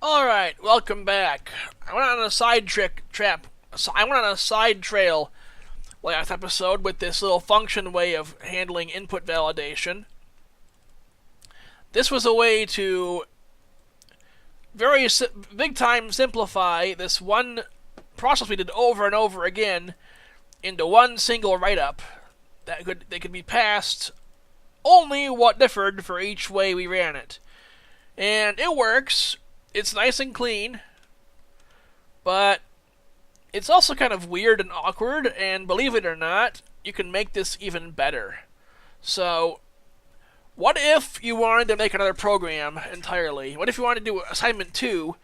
Alright, welcome back. I went on a I went on a side trail last episode with this little function way of handling input validation. This was a way to big time simplify this one process we did over and over again into one single write-up that could be passed only what differed for each way we ran it. And it works. It's nice and clean, but it's also kind of weird and awkward, and believe it or not, you can make this even better. So, what if you wanted to make another program entirely? What if you wanted to do assignment 2,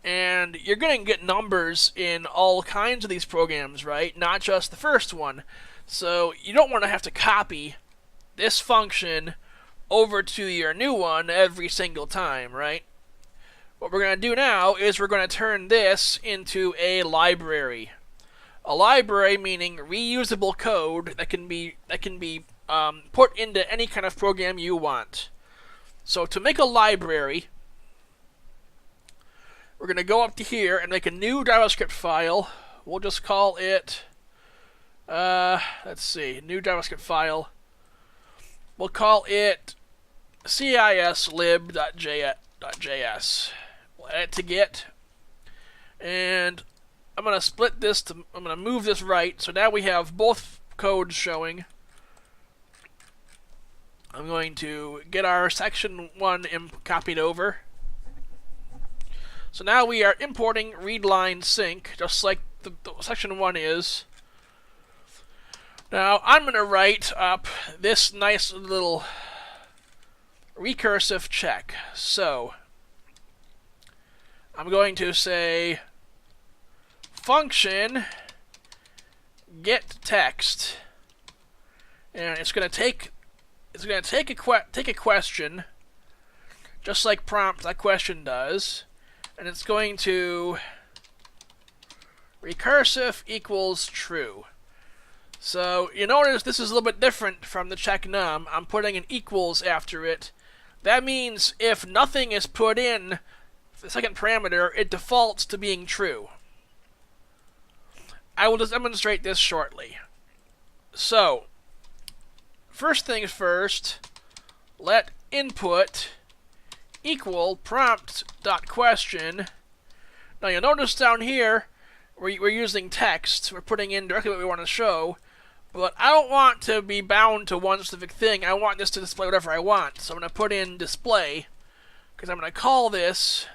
and you're going to get numbers in all kinds of these programs, right? Not just the first one. So, you don't want to have to copy this function over to your new one every single time, right? What we're going to do now is we're going to turn this into a library. A library meaning reusable code that can be put into any kind of program you want. So to make a library, we're going to go up to here and make a new JavaScript file. We'll just call it, new JavaScript file. We'll call it cislib.js. We'll add it to Git, and I'm going to split this. I'm going to move this right, so now we have both codes showing. I'm going to get our section 1 copied over. So now we are importing readline sync, just like the section 1 is. Now I'm going to write up this nice little recursive check. So I'm going to say function get text, and it's going to take a question, just like prompt that question does, and it's going to recursive equals true. So you notice this is a little bit different from the check num. I'm putting an equals after it. That means if nothing is put in the second parameter, it defaults to being true. I will just demonstrate this shortly. So, first things first, let input equal prompt.question. Now you'll notice down here, we're using text. We're putting in directly what we want to show. But I don't want to be bound to one specific thing. I want this to display whatever I want. So I'm going to put in display, because I'm going to call this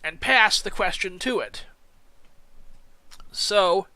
and pass the question to it. So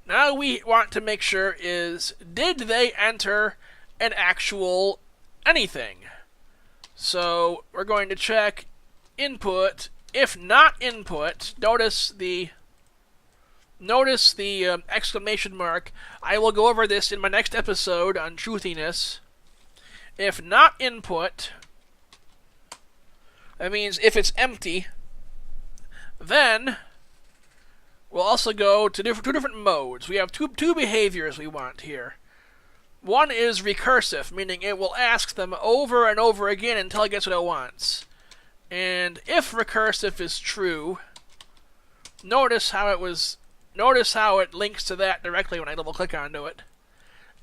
now we want to make sure is, did they enter an actual anything? So we're going to check input. If not input, notice the exclamation mark. I will go over this in my next episode on truthiness. If not input, that means if it's empty, then we'll also go to two different modes. We have two behaviors we want here. One is recursive, meaning it will ask them over and over again until it gets what it wants. And if recursive is true, notice how it links to that directly when I double click onto it.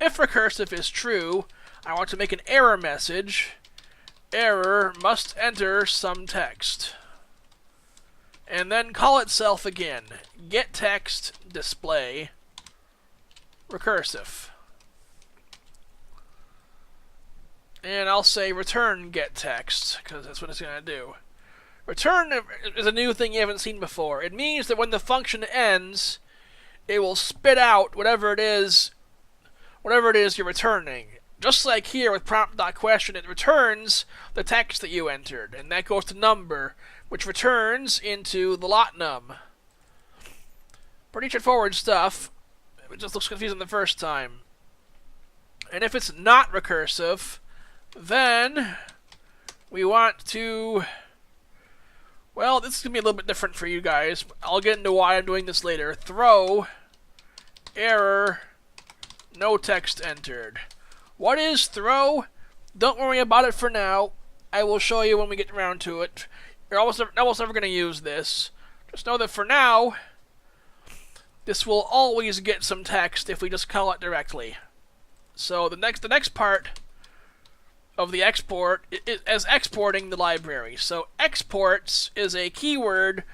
If recursive is true, I want to make an error message. Error must enter some text. And then call itself again. Get text display recursive. And I'll say return get text, because that's what it's going to do. Return is a new thing you haven't seen before. It means that when the function ends, it will spit out whatever it is you're returning. Just like here with prompt.question, it returns the text that you entered, and that goes to number, which returns into the lot num. Pretty straightforward stuff. It just looks confusing the first time. And if it's not recursive, then we want to... Well, this is going to be a little bit different for you guys. I'll get into why I'm doing this later. Throw error no text entered. What is throw? Don't worry about it for now. I will show you when we get around to it. You're almost never going to use this. Just know that for now, this will always get some text if we just call it directly. So the next part of the export is exporting the library. So exports is a keyword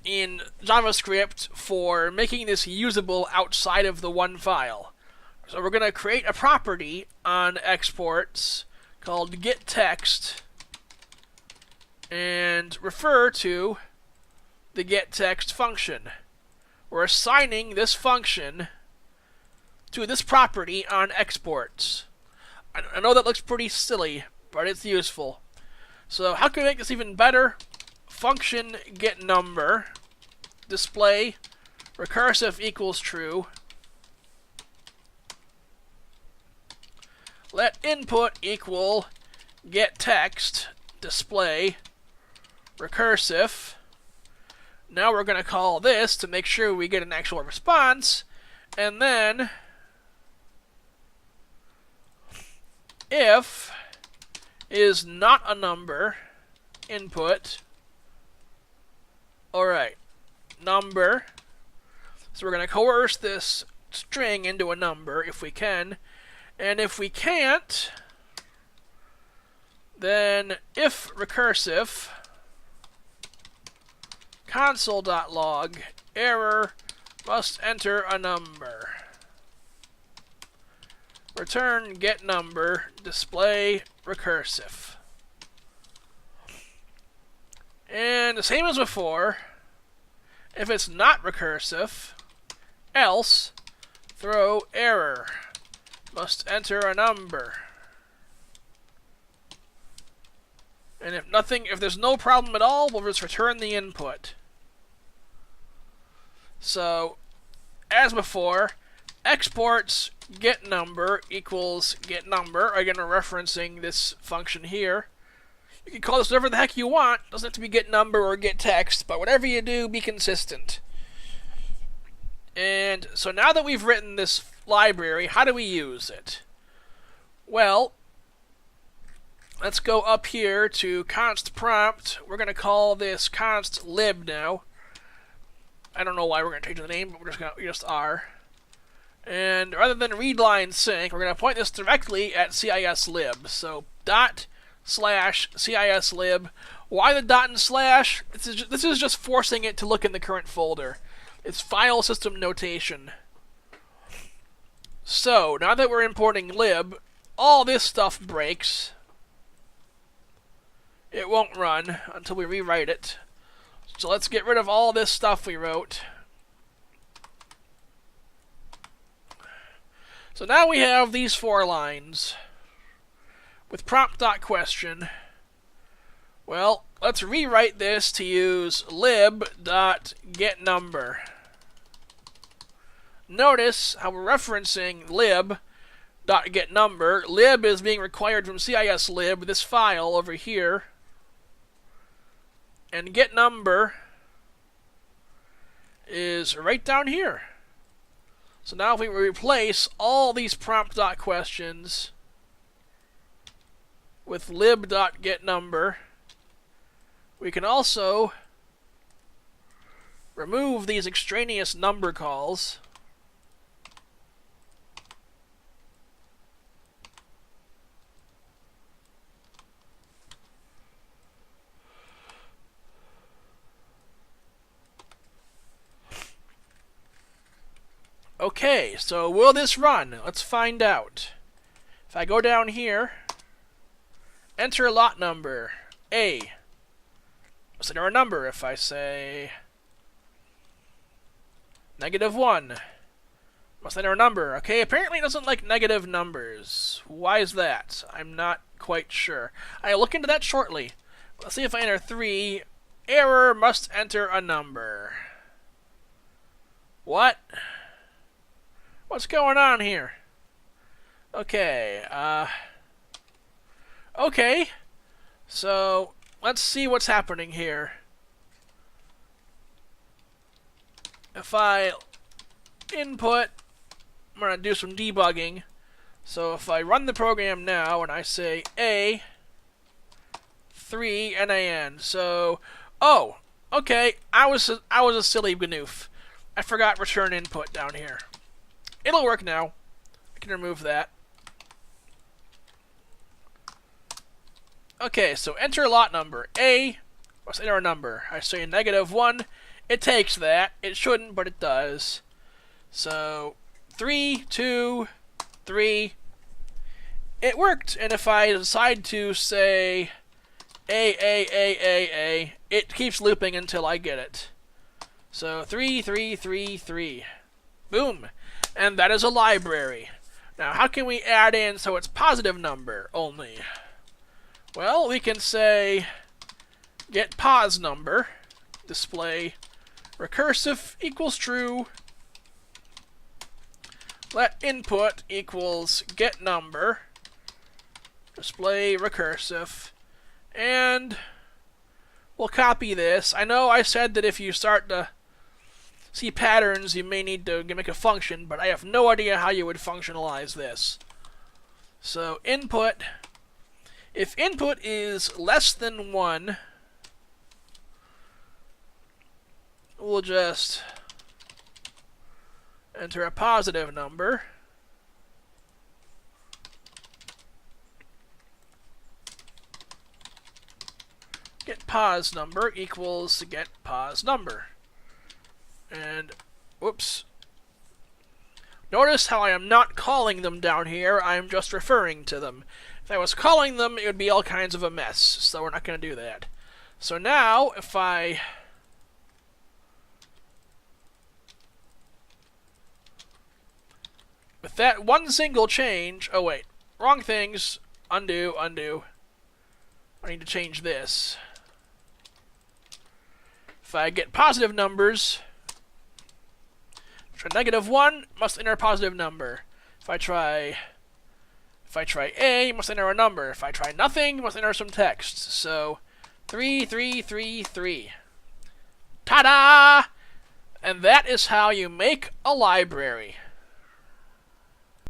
in JavaScript for making this usable outside of the one file. So we're going to create a property on exports called getText and refer to the getText function. We're assigning this function to this property on exports. I know that looks pretty silly, but it's useful. So how can we make this even better? Function getNumber display recursive equals true. Let input equal getText display recursive. Now we're going to call this to make sure we get an actual response, and then if is not a number input. Alright, number. So we're going to coerce this string into a number if we can. And if we can't, then if recursive console.log error must enter a number. Return getNumber display recursive. And the same as before, if it's not recursive, else throw error must enter a number. And if there's no problem at all, we'll just return the input. So, as before, exports getNumber equals getNumber. Again, we're referencing this function here. You can call this whatever the heck you want. Doesn't have to be getNumber or getText, but whatever you do, be consistent. And so now that we've written this library, how do we use it? Well, let's go up here to const prompt. We're going to call this const lib now. I don't know why we're going to change the name, but we just are. And rather than readline sync, we're going to point this directly at cislib. So ./cislib. Why the dot and slash? This is just forcing it to look in the current folder. It's file system notation. So, now that we're importing lib, all this stuff breaks. It won't run until we rewrite it. So let's get rid of all this stuff we wrote. So now we have these 4 lines with prompt.question. Well, let's rewrite this to use lib.getNumber. Notice how we're referencing lib.getNumber. Lib is being required from cislib, this file over here. And getNumber is right down here. So now if we replace all these prompt.questions with lib.getNumber, we can also remove these extraneous number calls. Okay, so will this run? Let's find out. If I go down here, enter lot number, A. Let's enter a number. If I say -1, must enter a number. Okay, apparently it doesn't like negative numbers. Why is that? I'm not quite sure. I'll look into that shortly. Let's see if I enter 3. Error must enter a number. What? What's going on here? Okay, okay. So, let's see what's happening here. If I input, I'm going to do some debugging. So if I run the program now and I say A, 3NAN. So, oh, okay, I was a silly ganoof. I forgot return input down here. It'll work now. I can remove that. Okay, so enter lot number. A must enter a number. I say -1. It takes that. It shouldn't, but it does. So 3, 2, 3. It worked. And if I decide to say A, it keeps looping until I get it. So 3, 3, 3, 3. Boom. And that is a library. Now, how can we add in so it's positive number only? Well, we can say get pos number, display recursive equals true, let input equals get number, display recursive, and we'll copy this. I know I said that if you start to see patterns, you may need to make a function, but I have no idea how you would functionalize this. So input, if input is less than 1, we'll just enter a positive number. Get pos number equals get pos number. And, whoops. Notice how I am not calling them down here, I'm just referring to them. If I was calling them, it would be all kinds of a mess, so we're not going to do that. So now, if I with that one single change, oh wait, wrong things, undo, undo. I need to change this. If I get positive numbers, try -1, must enter a positive number. If I try A, must enter a number. If I try nothing, must enter some text. So 3, 3, 3, 3. Ta-da! And that is how you make a library.